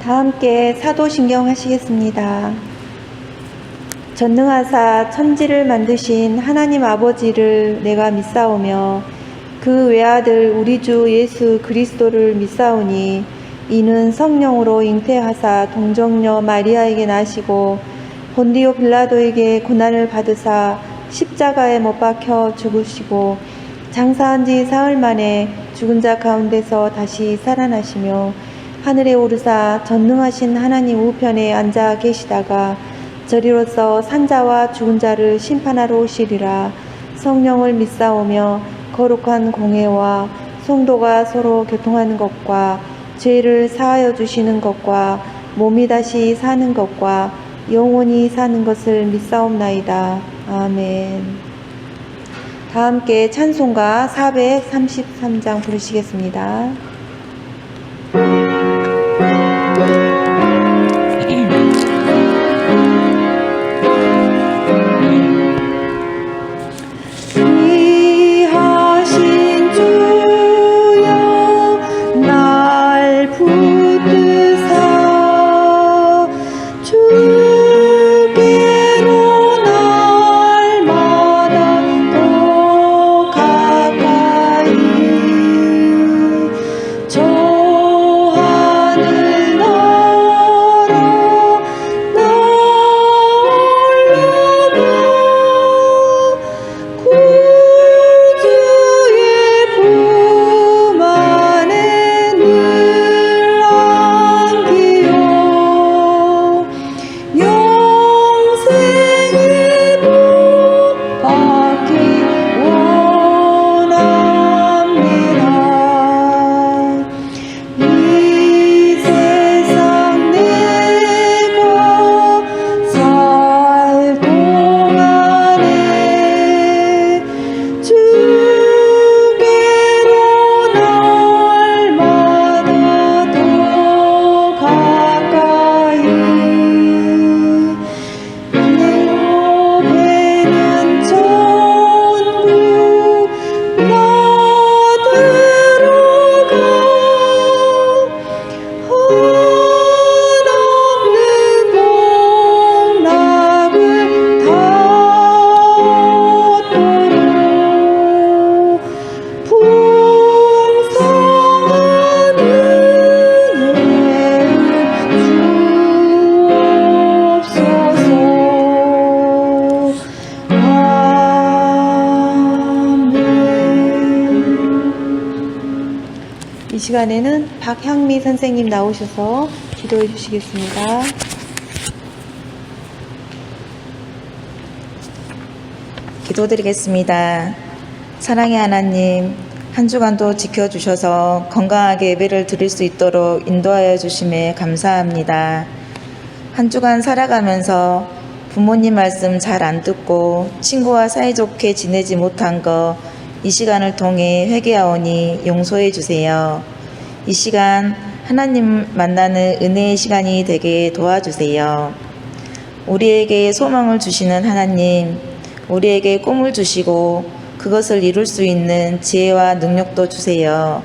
다 함께 사도신경 하시겠습니다. 전능하사 천지를 만드신 하나님 아버지를 내가 믿사오며 그 외아들 우리 주 예수 그리스도를 믿사오니 이는 성령으로 잉태하사 동정녀 마리아에게 나시고 본디오 빌라도에게 고난을 받으사 십자가에 못 박혀 죽으시고 장사한 지 사흘 만에 죽은 자 가운데서 다시 살아나시며 하늘에 오르사 전능하신 하나님 우편에 앉아 계시다가 저리로서 산자와 죽은 자를 심판하러 오시리라. 성령을 믿사오며 거룩한 공회와 성도가 서로 교통하는 것과 죄를 사하여 주시는 것과 몸이 다시 사는 것과 영원히 사는 것을 믿사옵나이다. 아멘. 다 함께 찬송가 433장 부르시겠습니다. 이 시간에는 박향미 선생님 나오셔서 기도해 주시겠습니다. 기도드리겠습니다. 사랑의 하나님, 한 주간도 지켜주셔서 건강하게 예배를 드릴 수 있도록 인도하여 주심에 감사합니다. 한 주간 살아가면서 부모님 말씀 잘 안 듣고 친구와 사이좋게 지내지 못한 거 이 시간을 통해 회개하오니 용서해 주세요. 이 시간 하나님 만나는 은혜의 시간이 되게 도와주세요. 우리에게 소망을 주시는 하나님, 우리에게 꿈을 주시고 그것을 이룰 수 있는 지혜와 능력도 주세요.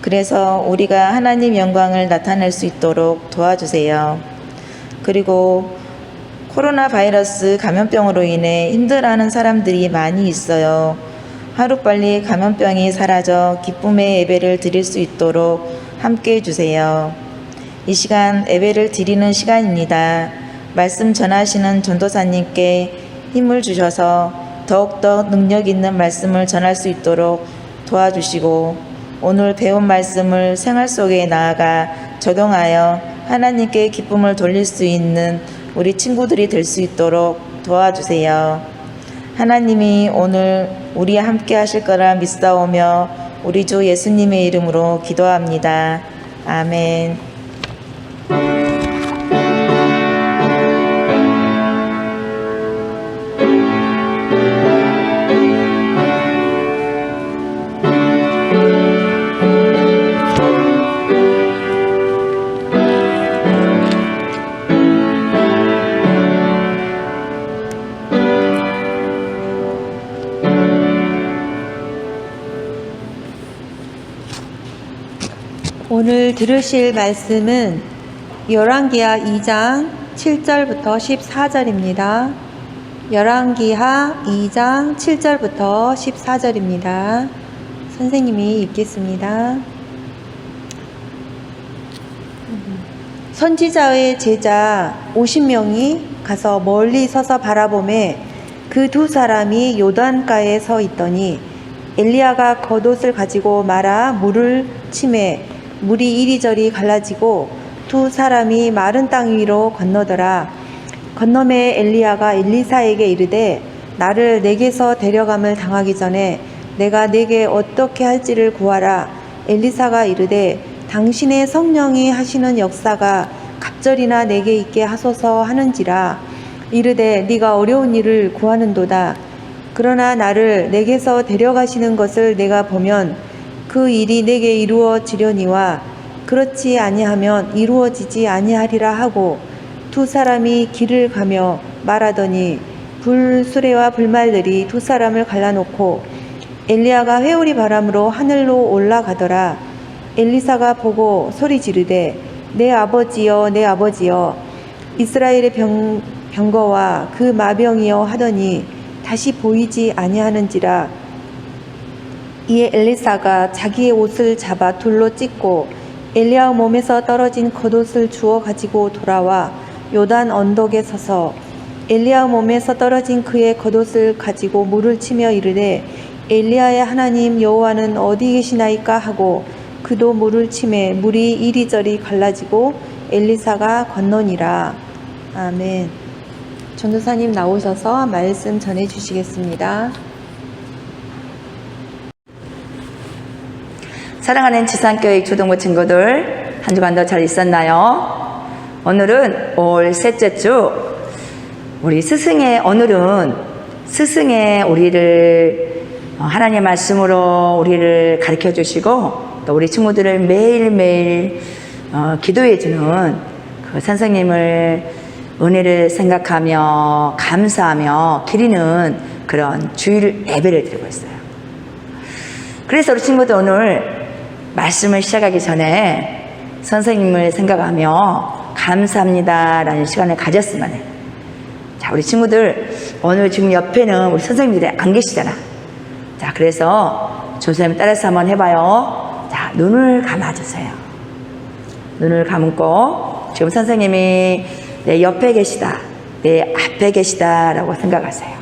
그래서 우리가 하나님 영광을 나타낼 수 있도록 도와주세요. 그리고 코로나 바이러스 감염병으로 인해 힘들어하는 사람들이 많이 있어요. 하루빨리 감염병이 사라져 기쁨의 예배를 드릴 수 있도록 함께 해주세요. 이 시간 예배를 드리는 시간입니다. 말씀 전하시는 전도사님께 힘을 주셔서 더욱더 능력 있는 말씀을 전할 수 있도록 도와주시고 오늘 배운 말씀을 생활 속에 나아가 적용하여 하나님께 기쁨을 돌릴 수 있는 우리 친구들이 될 수 있도록 도와주세요. 하나님이 오늘 우리와 함께 하실 거라 믿사오며 우리 주 예수님의 이름으로 기도합니다. 아멘. 오늘 들으실 말씀은 열왕기하 2장 7절부터 14절입니다. 열왕기하 2장 7절부터 14절입니다. 선생님이 읽겠습니다. 선지자의 제자 50명이 가서 멀리 서서 바라보매 그 두 사람이 요단가에 서 있더니 엘리야가 겉옷을 가지고 말아 물을 치매 물이 이리저리 갈라지고 두 사람이 마른 땅 위로 건너더라. 건너매 엘리야가 엘리사에게 이르되 나를 내게서 데려감을 당하기 전에 내가 내게 어떻게 할지를 구하라. 엘리사가 이르되 당신의 성령이 하시는 역사가 갑절이나 내게 있게 하소서 하는지라. 이르되 네가 어려운 일을 구하는도다. 그러나 나를 내게서 데려가시는 것을 내가 보면 그 일이 내게 이루어지려니와 그렇지 아니하면 이루어지지 아니하리라 하고 두 사람이 길을 가며 말하더니 불수레와 불말들이 두 사람을 갈라놓고 엘리야가 회오리 바람으로 하늘로 올라가더라. 엘리사가 보고 소리 지르되 내 아버지여 내 아버지여 이스라엘의 병거와 그 마병이여 하더니 다시 보이지 아니하는지라. 이에 엘리사가 자기의 옷을 잡아 둘로 찢고 엘리야 몸에서 떨어진 겉옷을 주워 가지고 돌아와 요단 언덕에 서서 엘리야 몸에서 떨어진 그의 겉옷을 가지고 물을 치며 이르되 엘리야의 하나님 여호와는 어디 계시나이까 하고 그도 물을 치매 물이 이리저리 갈라지고 엘리사가 건너니라. 아멘. 전도사님 나오셔서 말씀 전해 주시겠습니다. 사랑하는 지산교회 초등부 친구들, 한 주간도 잘 있었나요? 오늘은 올 셋째 주, 우리 오늘은 스승의 우리를 하나님의 말씀으로 우리를 가르쳐 주시고 또 우리 친구들을 매일매일 기도해 주는 그 선생님을 은혜를 생각하며 감사하며 기리는 그런 주일 예배를 드리고 있어요. 그래서 우리 친구들 오늘 말씀을 시작하기 전에 선생님을 생각하며 감사합니다라는 시간을 가졌으면 해요. 자, 우리 친구들 오늘 지금 옆에는 우리 선생님들이 안 계시잖아. 자, 그래서 조선생님 따라서 한번 해봐요. 자, 눈을 감아주세요. 눈을 감고 지금 선생님이 내 옆에 계시다, 내 앞에 계시다 라고 생각하세요.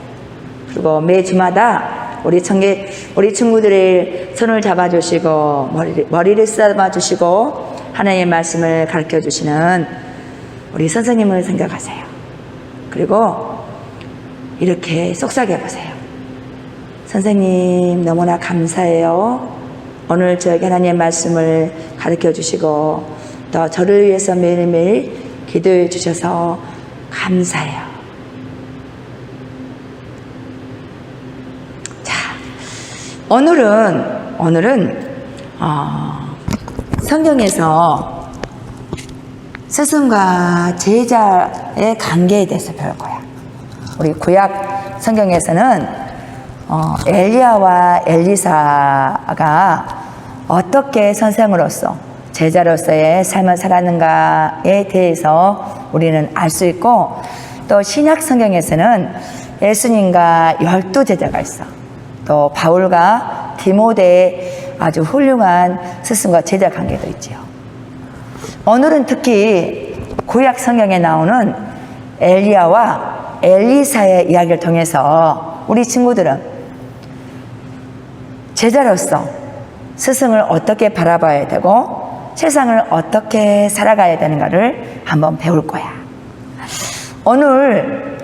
그리고 매 주마다 우리 친구들의 손을 잡아주시고 머리를 쓰다봐주시고 하나님의 말씀을 가르쳐주시는 우리 선생님을 생각하세요. 그리고 이렇게 속삭여 보세요. 선생님 너무나 감사해요. 오늘 저에게 하나님의 말씀을 가르쳐주시고 또 저를 위해서 매일매일 기도해 주셔서 감사해요. 자, 오늘은 성경에서 스승과 제자의 관계에 대해서 배울 거야. 우리 구약 성경에서는 엘리야와 엘리사가 어떻게 선생으로서 제자로서의 삶을 살았는가에 대해서 우리는 알 수 있고, 또 신약 성경에서는 예수님과 12제자가 있어. 또 바울과 디모데의 아주 훌륭한 스승과 제자 관계도 있지요. 오늘은 특히 구약 성경에 나오는 엘리야와 엘리사의 이야기를 통해서 우리 친구들은 제자로서 스승을 어떻게 바라봐야 되고 세상을 어떻게 살아가야 되는가를 한번 배울 거야. 오늘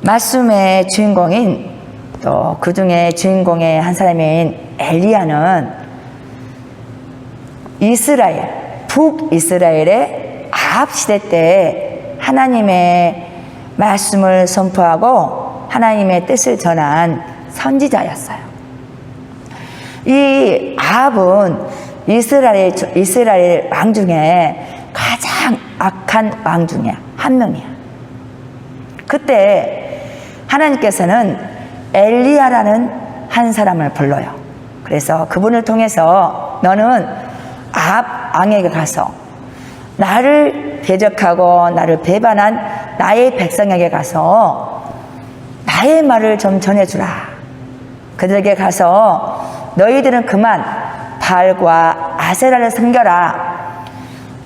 말씀의 주인공인 또 그 중에 주인공의 한 사람인 엘리야는 북이스라엘의 아합 시대 때 하나님의 말씀을 선포하고 하나님의 뜻을 전한 선지자였어요. 이 아합은 이스라엘 왕 중에 가장 악한 왕 중에 한 명이야. 그때 하나님께서는 엘리야라는 한 사람을 불러요. 그래서 그분을 통해서 너는 아합 왕에게 가서 나를 대적하고 나를 배반한 나의 백성에게 가서 나의 말을 좀 전해주라. 그들에게 가서 너희들은 그만 바알과 아세라를 섬겨라.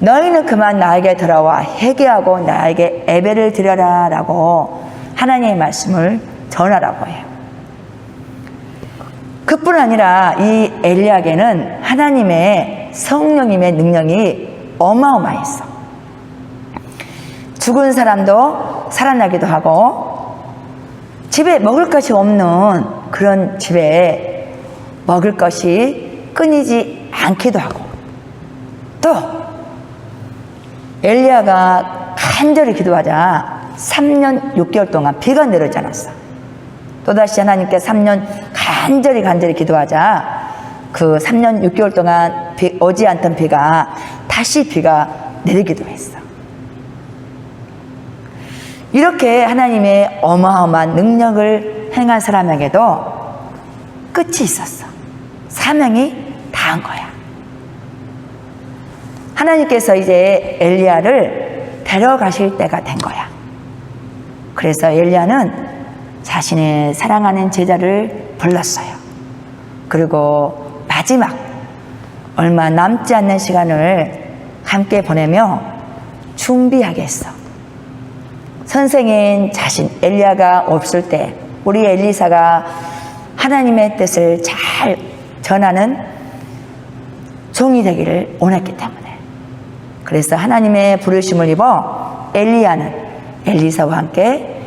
너희는 그만 나에게 돌아와 회개하고 나에게 예배를 드려라 라고 하나님의 말씀을 전하라고 해요. 그뿐 아니라 이 엘리야에게는 하나님의 성령님의 능력이 어마어마했어. 죽은 사람도 살아나기도 하고 집에 먹을 것이 없는 그런 집에 먹을 것이 끊이지 않기도 하고, 또 엘리야가 간절히 기도하자 3년 6개월 동안 비가 내리지 않았어. 또다시 하나님께 3년 간절히 기도하자 그 3년 6개월 동안 오지 않던 비가 다시 비가 내리기도 했어. 이렇게 하나님의 어마어마한 능력을 행한 사람에게도 끝이 있었어. 사명이 다한 거야. 하나님께서 이제 엘리야를 데려가실 때가 된 거야. 그래서 엘리야는 자신의 사랑하는 제자를 불렀어요. 그리고 마지막 얼마 남지 않는 시간을 함께 보내며 준비하게 했어. 선생인 자신 엘리야가 없을 때 우리 엘리사가 하나님의 뜻을 잘 전하는 종이 되기를 원했기 때문에, 그래서 하나님의 부르심을 입어 엘리야는 엘리사와 함께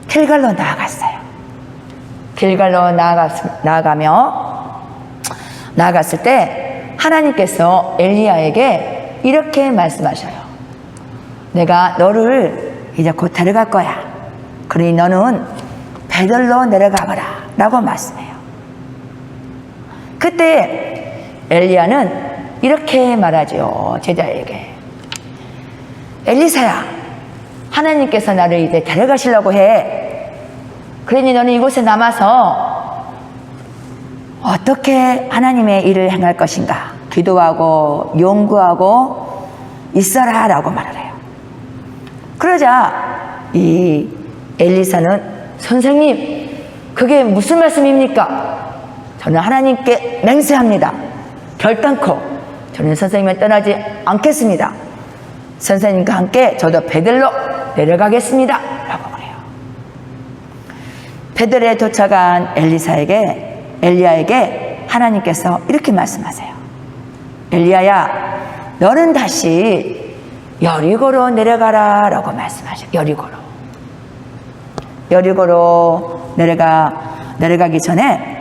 길갈로 나아갔어요. 길갈로 나아갔을 때 하나님께서 엘리야에게 이렇게 말씀하셔요. 내가 너를 이제 곧 데려갈 거야. 그러니 너는 베들로 내려가거라 라고 말씀해요. 그때 엘리야는 이렇게 말하죠. 제자에게. 엘리사야, 하나님께서 나를 이제 데려가시려고 해. 그러니 너는 이곳에 남아서 어떻게 하나님의 일을 행할 것인가 기도하고 연구하고 있어라 라고 말을 해요. 그러자 이 엘리사는 선생님, 그게 무슨 말씀입니까? 저는 하나님께 맹세합니다. 결단코 저는 선생님을 떠나지 않겠습니다. 선생님과 함께 저도 베들로 내려가겠습니다 라고 그래요. 베들에 도착한 엘리야에게 하나님께서 이렇게 말씀하세요. 엘리야야, 너는 다시 여리고로 내려가라 라고 말씀하셔요. 여리고로 내려가기 전에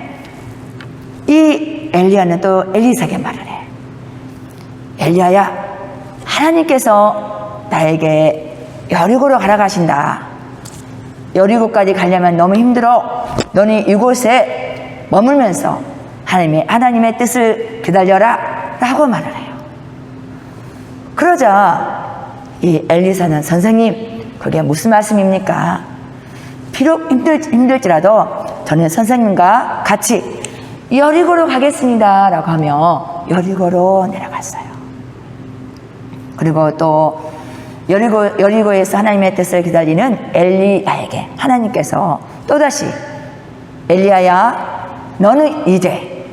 이 엘리야는 또 엘리사에게 말을 해. 엘리야야, 하나님께서 나에게 여리고로 가라 가신다. 여리고까지 가려면 너무 힘들어. 너는 이곳에 머물면서 하나님의 뜻을 기다려라 라고 말을 해요. 그러자 이 엘리사는 선생님, 그게 무슨 말씀입니까? 비록 힘들지라도 저는 선생님과 같이 여리고로 가겠습니다 라고 하며 여리고로 내려갔어요. 그리고 또 여리고에서 하나님의 뜻을 기다리는 엘리야에게 하나님께서 또다시 엘리야야, 너는 이제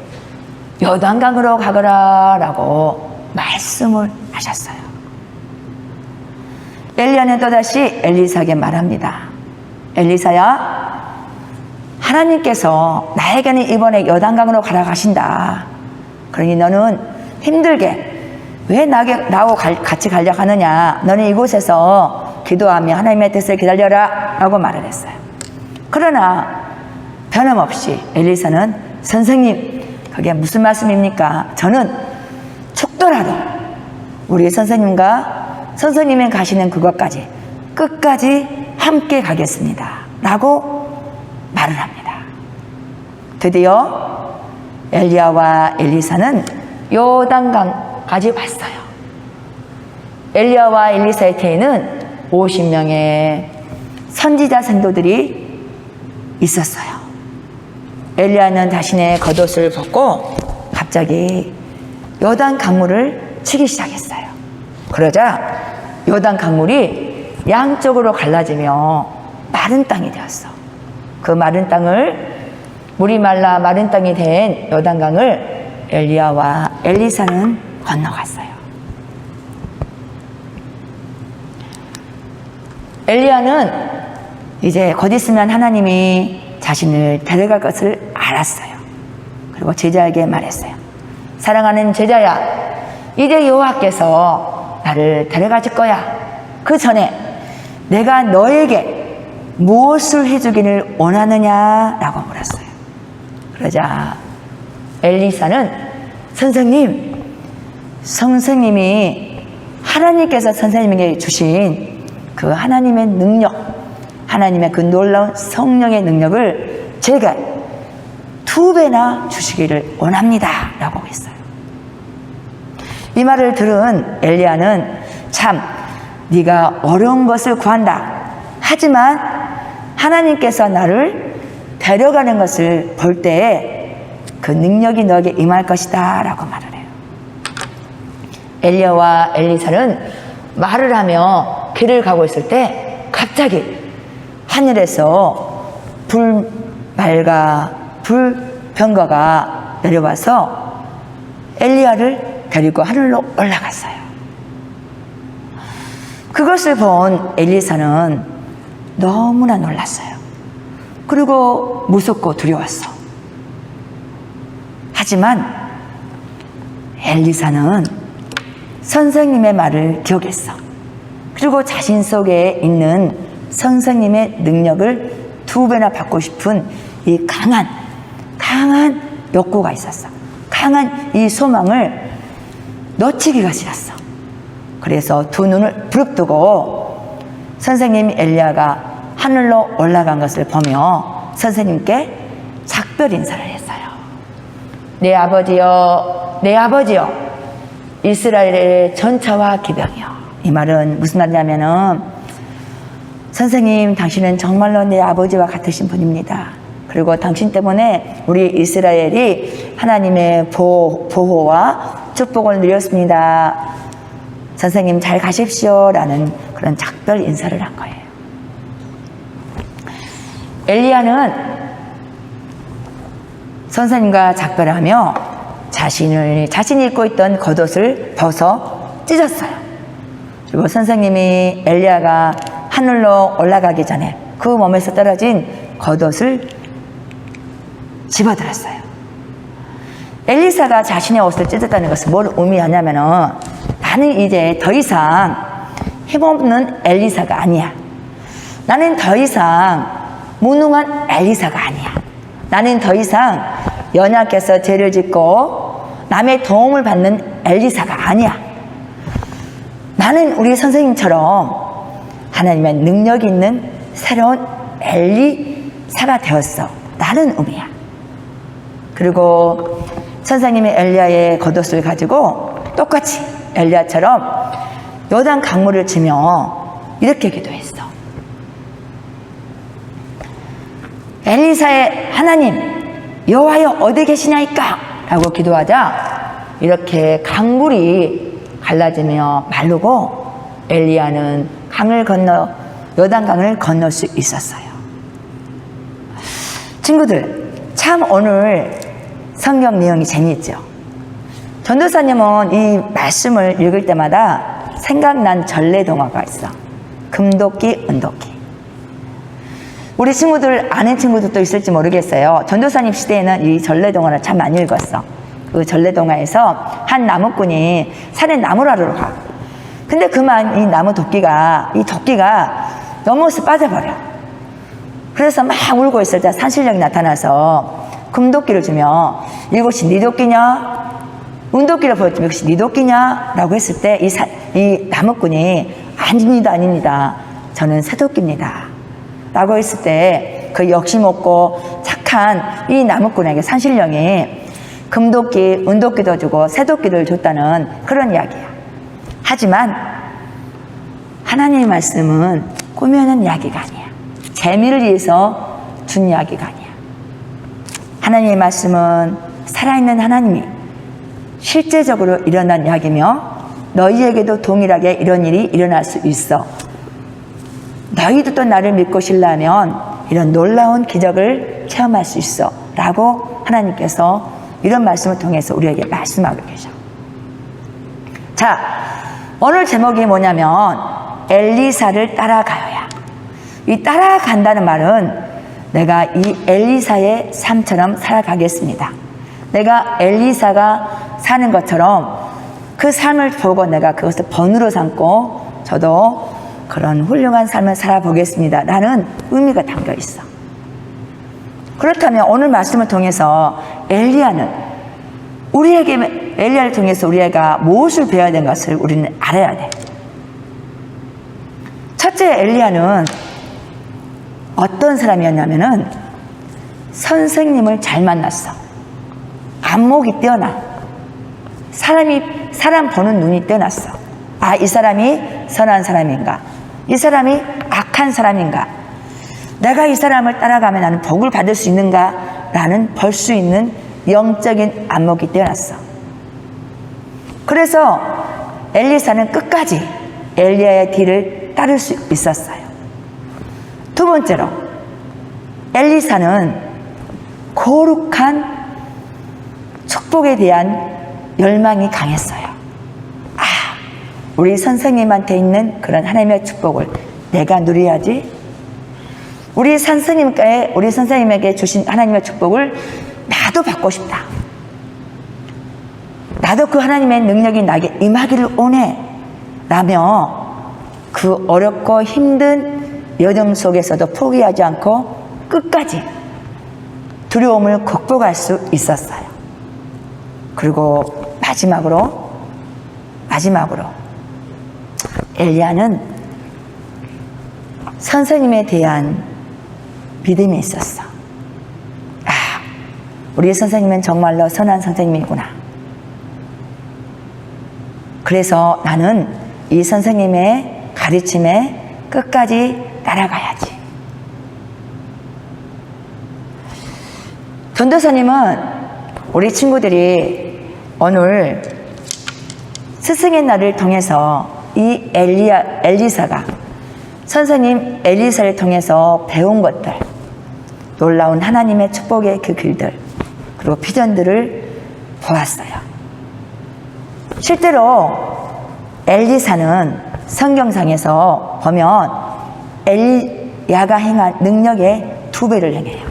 요단강으로 가거라 라고 말씀을 하셨어요. 엘리야는 또다시 엘리사에게 말합니다. 엘리사야, 하나님께서 나에게는 이번에 요단강으로 가라 가신다. 그러니 너는 힘들게 왜 나하고 같이 가려고 하느냐. 너는 이곳에서 기도하며 하나님의 뜻을 기다려라 라고 말을 했어요. 그러나 변함없이 엘리사는 선생님, 그게 무슨 말씀입니까? 저는 죽더라도 우리 선생님이 가시는 그것까지 끝까지 함께 가겠습니다 라고 말을 합니다. 드디어 엘리야와 엘리사는 요단강까지 왔어요. 엘리야와 엘리사의 뒤에는 50명의 선지자 성도들이 있었어요. 엘리야는 자신의 겉옷을 벗고 갑자기 요단 강물을 치기 시작했어요. 그러자 요단 강물이 양쪽으로 갈라지며 마른 땅이 되었어. 그 마른 땅을 물이 말라 마른 땅이 된 요단강을 엘리야와 엘리사는 건너갔어요. 엘리야는 이제 곧 있으면 하나님이 자신을 데려갈 것을 알았어요. 그리고 제자에게 말했어요. 사랑하는 제자야, 이제 여호와께서 나를 데려가실 거야. 그 전에 내가 너에게 무엇을 해주기를 원하느냐라고 물었어요. 그러자 엘리사는 선생님이 하나님께서 선생님에게 주신 그 하나님의 능력, 하나님의 그 놀라운 성령의 능력을 제가 2배나 주시기를 원합니다 라고 했어요. 이 말을 들은 엘리야는 참 네가 어려운 것을 구한다. 하지만 하나님께서 나를 데려가는 것을 볼 때에 그 능력이 너에게 임할 것이다 라고 말을 해요. 엘리야와 엘리사는 말을 하며 길을 가고 있을 때 갑자기 하늘에서 불병거가 내려와서 엘리야를 데리고 하늘로 올라갔어요. 그것을 본 엘리사는 너무나 놀랐어요. 그리고 무섭고 두려웠어. 하지만 엘리사는 선생님의 말을 기억했어. 그리고 자신 속에 있는 선생님의 능력을 2배나 받고 싶은 이 강한 욕구가 있었어. 강한 이 소망을 놓치기가 싫었어. 그래서 2 눈을 부릅뜨고 선생님 엘리야가 하늘로 올라간 것을 보며 선생님께 작별 인사를 했어요. 내 아버지여, 내 아버지여, 이스라엘의 전차와 기병이여. 이 말은 무슨 말이냐면은 선생님, 당신은 정말로 내 아버지와 같으신 분입니다. 그리고 당신 때문에 우리 이스라엘이 하나님의 보호와 축복을 누렸습니다. 선생님 잘 가십시오 라는 그런 작별 인사를 한 거예요. 엘리야는 선생님과 작별을 하며 자신이 입고 있던 겉옷을 벗어 찢었어요. 그리고 선생님이 엘리야가 하늘로 올라가기 전에 그 몸에서 떨어진 겉옷을 집어들었어요. 엘리사가 자신의 옷을 찢었다는 것은 뭘 의미하냐면은 나는 이제 더 이상 힘없는 엘리사가 아니야. 나는 더 이상 무능한 엘리사가 아니야. 나는 더 이상 연약해서 죄를 짓고 남의 도움을 받는 엘리사가 아니야. 나는 우리 선생님처럼 하나님의 능력이 있는 새로운 엘리사가 되었어. 라는 의미야. 그리고 선생님이 엘리야의 겉옷을 가지고 똑같이 엘리야처럼 요단 강물을 치며 이렇게 기도했어. 엘리사의 하나님 여호와여 어디 계시나이까? 라고 기도하자 이렇게 강물이 갈라지며 마르고 엘리야는 요단강을 건널 수 있었어요. 친구들, 참 오늘 성경 내용이 재미있죠? 전도사님은 이 말씀을 읽을 때마다 생각난 전래동화가 있어. 금도끼, 은도끼. 우리 친구들 아는 친구들도 있을지 모르겠어요. 전도사님 시대에는 이 전래동화를 참 많이 읽었어. 그 전래동화에서 한 나무꾼이 산에 나무를 하러 가. 근데 그만 이 도끼가 넘어서 빠져버려. 그래서 막 울고 있을 때 산신령이 나타나서 금도끼를 주며 이것이 네 도끼냐? 은도끼를 보여주면 이것이 네 도끼냐? 라고 했을 때 이 나무꾼이 아닙니다. 저는 새도끼입니다. 라고 했을 때 그 욕심 없고 착한 이 나무꾼에게 산신령이 금도끼, 은도끼도 주고 새도끼를 줬다는 그런 이야기야. 하지만 하나님의 말씀은 꾸며낸 이야기가 아니야. 재미를 위해서 준 이야기가 아니야. 하나님의 말씀은 살아있는 하나님이 실제적으로 일어난 이야기며 너희에게도 동일하게 이런 일이 일어날 수 있어. 너희도 또 나를 믿고 신뢰하면 이런 놀라운 기적을 체험할 수 있어 라고 하나님께서 이런 말씀을 통해서 우리에게 말씀하고 계셔. 자, 오늘 제목이 뭐냐면 엘리사를 따라가요야. 이 따라간다는 말은 내가 이 엘리사의 삶처럼 살아가겠습니다. 내가 엘리사가 사는 것처럼 그 삶을 보고 내가 그것을 본으로 삼고 저도 그런 훌륭한 삶을 살아보겠습니다 라는 의미가 담겨 있어. 그렇다면 오늘 말씀을 통해서 엘리야를 통해서 우리가 무엇을 배워야 되는 것을 우리는 알아야 돼. 첫째, 엘리야는 어떤 사람이었냐면은 선생님을 잘 만났어. 안목이 뛰어나. 사람 보는 눈이 뛰어났어. 아, 이 사람이 선한 사람인가? 이 사람이 악한 사람인가? 내가 이 사람을 따라가면 나는 복을 받을 수 있는가? 라는 볼 수 있는 영적인 안목이 뛰어났어. 그래서 엘리사는 끝까지 엘리야의 뒤를 따를 수 있었어요. 두 번째로 엘리사는 거룩한 축복에 대한 열망이 강했어요. 아, 우리 선생님한테 있는 그런 하나님의 축복을 내가 누려야지. 우리 선생님에게 주신 하나님의 축복을 나도 받고 싶다. 나도 그 하나님의 능력이 나에게 임하기를 원해. 라며 그 어렵고 힘든 여정 속에서도 포기하지 않고 끝까지 두려움을 극복할 수 있었어요. 그리고 마지막으로 엘리야는 선생님에 대한 믿음이 있었어. 아, 우리 선생님은 정말로 선한 선생님이구나. 그래서 나는 이 선생님의 가르침에 끝까지 따라가야지. 전도사님은 우리 친구들이 오늘 스승의 날을 통해서 이 엘리사가 선생님 엘리사를 통해서 배운 것들, 놀라운 하나님의 축복의 그 길들, 그리고 비전들을 보았어요. 실제로 엘리사는 성경상에서 보면 엘리야가 행한 능력의 2배를 행해요.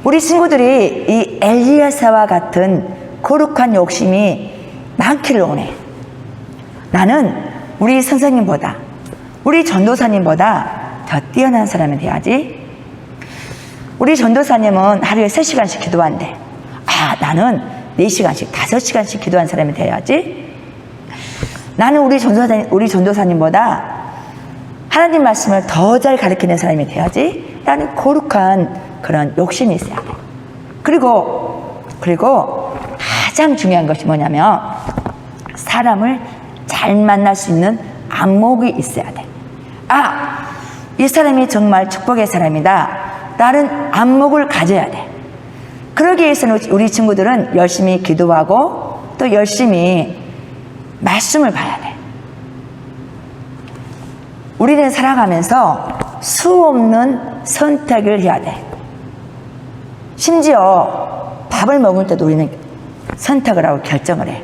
우리 친구들이 이 엘리야사와 같은 거룩한 욕심이 많기를 원해. 나는 우리 선생님보다, 우리 전도사님보다 더 뛰어난 사람이 돼야지. 우리 전도사님은 하루에 3시간씩 기도한대. 아, 나는 4시간씩, 5시간씩 기도한 사람이 돼야지. 나는 우리 전도사님보다 하나님 말씀을 더 잘 가르치는 사람이 돼야지. 라는 거룩한 그런 욕심이 있어야 돼. 그리고 가장 중요한 것이 뭐냐면 사람을 잘 만날 수 있는 안목이 있어야 돼. 아, 이 사람이 정말 축복의 사람이다. 다른 안목을 가져야 돼. 그러기 위해서는 우리 친구들은 열심히 기도하고 또 열심히 말씀을 봐야 돼. 우리는 살아가면서 수없는 선택을 해야 돼. 심지어 밥을 먹을 때도 우리는 선택을 하고 결정을 해.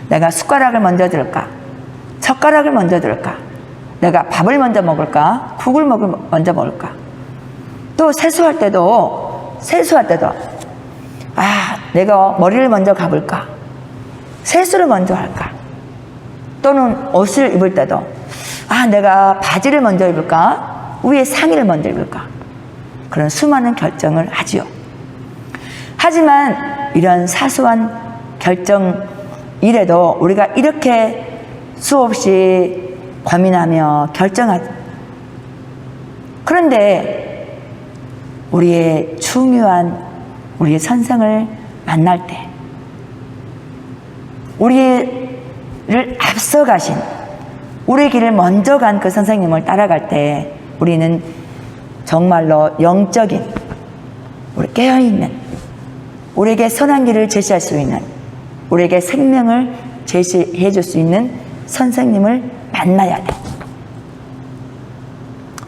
내가 숟가락을 먼저 들을까? 젓가락을 먼저 들을까? 내가 밥을 먼저 먹을까? 국을 먼저 먹을까? 또 세수할 때도 아, 내가 머리를 먼저 감을까? 세수를 먼저 할까? 또는 옷을 입을 때도 아, 내가 바지를 먼저 입을까? 위에 상의를 먼저 입을까? 그런 수많은 결정을 하지요. 하지만 이런 사소한 결정이라도 우리가 이렇게 수없이 고민하며 결정하죠. 그런데 우리의 선생을 만날 때 우리를 앞서가신 우리의 길을 먼저 간 그 선생님을 따라갈 때 우리는 정말로 영적인 우리 깨어있는 우리에게 선한 길을 제시할 수 있는 우리에게 생명을 제시해 줄 수 있는 선생님을 만나야 돼.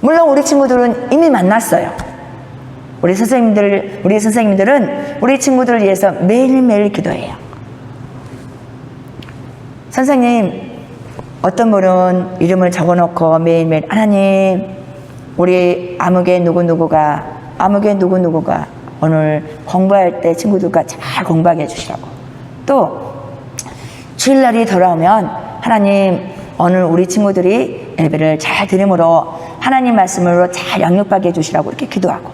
물론 우리 친구들은 이미 만났어요. 우리 선생님들은 우리 친구들을 위해서 매일매일 기도해요. 선생님, 어떤 분은 이름을 적어놓고 매일매일 하나님, 우리 아무개 누구누구가 오늘 공부할 때 친구들과 잘 공부하게 해주시라고. 또 주일날이 돌아오면 하나님, 오늘 우리 친구들이 예배를 잘 들음으로 하나님 말씀으로 잘 양육받게 해주시라고 이렇게 기도하고,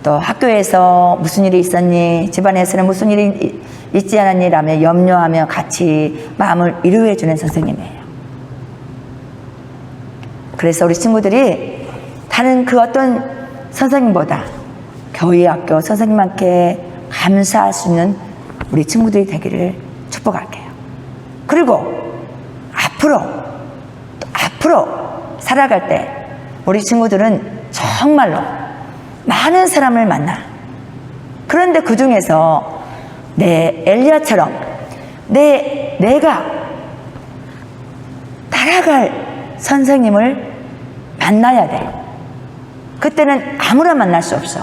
또 학교에서 무슨 일이 있었니, 집안에서는 무슨 일이 있지 않았니 라며 염려하며 같이 마음을 위로해 주는 선생님이에요. 그래서 우리 친구들이 다른 그 어떤 선생님보다 교회 학교 선생님한테 감사할 수 있는 우리 친구들이 되기를 축복할게요. 그리고 앞으로 살아갈 때 우리 친구들은 정말로 많은 사람을 만나. 그런데 그 중에서 내 엘리야처럼 내가 따라갈 선생님을 만나야 돼. 그때는 아무나 만날 수 없어.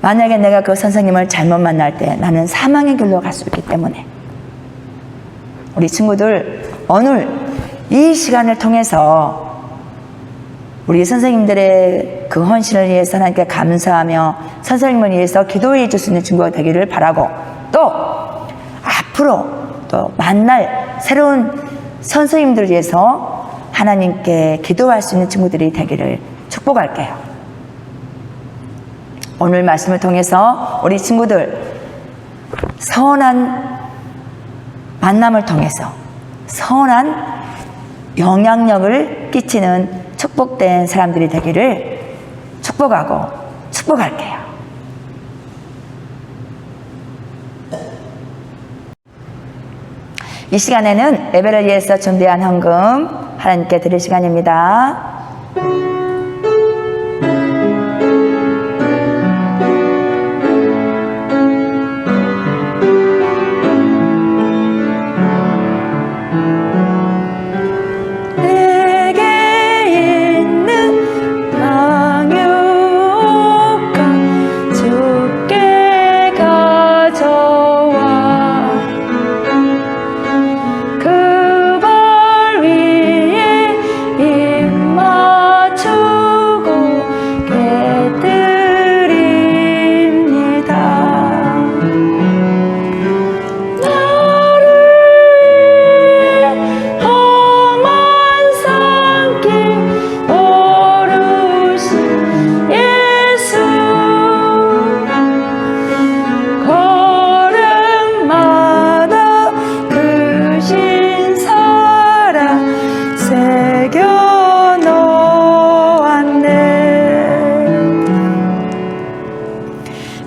만약에 내가 그 선생님을 잘못 만날 때 나는 사망의 길로 갈 수 있기 때문에 우리 친구들 오늘 이 시간을 통해서 우리 선생님들의 그 헌신을 위해서 하나님께 감사하며 선생님을 위해서 기도해 줄 수 있는 친구가 되기를 바라고, 또 앞으로 또 만날 새로운 선생님들을 위해서 하나님께 기도할 수 있는 친구들이 되기를 축복할게요. 오늘 말씀을 통해서 우리 친구들 선한 만남을 통해서 선한 영향력을 끼치는 축복된 사람들이 되기를 축복하고 축복할게요. 이 시간에는 예배를 위해서 준비한 헌금 하나님께 드릴 시간입니다.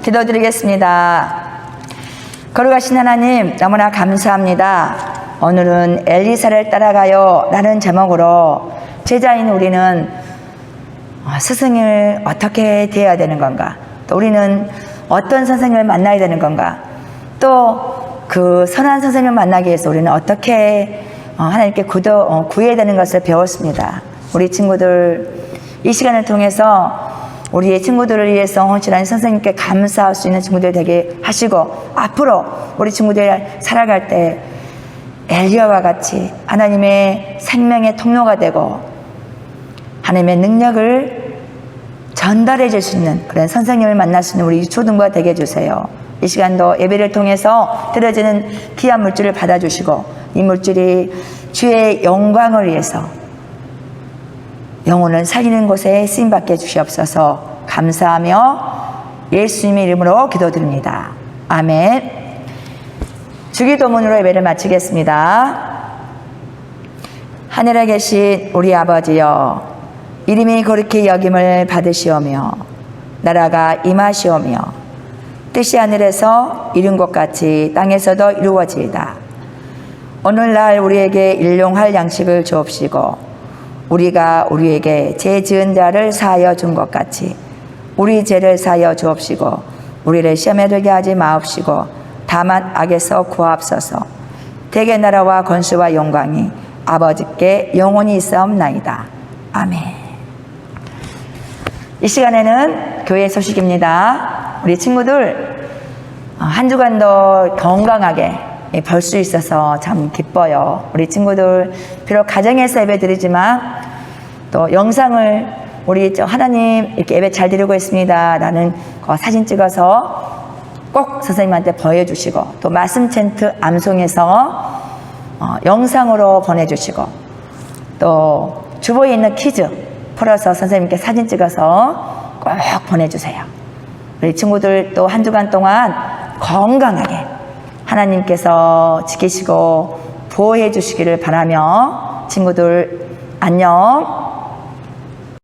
기도드리겠습니다. 거룩하신 하나님, 너무나 감사합니다. 오늘은 엘리사를 따라가요 라는 제목으로 제자인 우리는 스승을 어떻게 대해야 되는 건가, 또 우리는 어떤 선생님을 만나야 되는 건가, 또 그 선한 선생님을 만나기 위해서 우리는 어떻게 하나님께 구해야 되는 것을 배웠습니다. 우리 친구들 이 시간을 통해서 우리의 친구들을 위해서 헌신하는 선생님께 감사할 수 있는 친구들 되게 하시고, 앞으로 우리 친구들이 살아갈 때 엘리야와 같이 하나님의 생명의 통로가 되고 하나님의 능력을 전달해 줄 수 있는 그런 선생님을 만날 수 있는 우리 초등부가 되게 해주세요. 이 시간도 예배를 통해서 드려지는 귀한 물질을 받아주시고, 이 물질이 주의 영광을 위해서 영혼을 살리는 곳에 쓰임받게 해주시옵소서. 감사하며 예수님의 이름으로 기도드립니다. 아멘. 주기도문으로 예배를 마치겠습니다. 하늘에 계신 우리 아버지여, 이름이 거룩히 여김을 받으시오며 나라가 임하시오며 뜻이 하늘에서 이룬 것 같이 땅에서도 이루어지이다. 오늘날 우리에게 일용할 양식을 주옵시고 우리가 우리에게 죄 지은 자를 사하여 준 것 같이 우리 죄를 사하여 주옵시고 우리를 시험에 들게 하지 마옵시고 다만 악에서 구하옵소서. 대개 나라와 권수와 영광이 아버지께 영원히 있사옵나이다. 아멘. 이 시간에는 교회 소식입니다. 우리 친구들 한 주간도 건강하게 볼 수 있어서 참 기뻐요. 우리 친구들 비록 가정에서 예배 드리지만 또 영상을 우리 하나님 이렇게 예배 잘 드리고 있습니다 라는 거 사진 찍어서 꼭 선생님한테 보여주시고 또 말씀 챈트 암송해서 영상으로 보내주시고 또 주보에 있는 퀴즈 풀어서 선생님께 사진 찍어서 꼭 보내주세요. 우리 친구들 또 한 주간 동안 건강하게 하나님께서 지키시고 보호해 주시기를 바라며 친구들 안녕.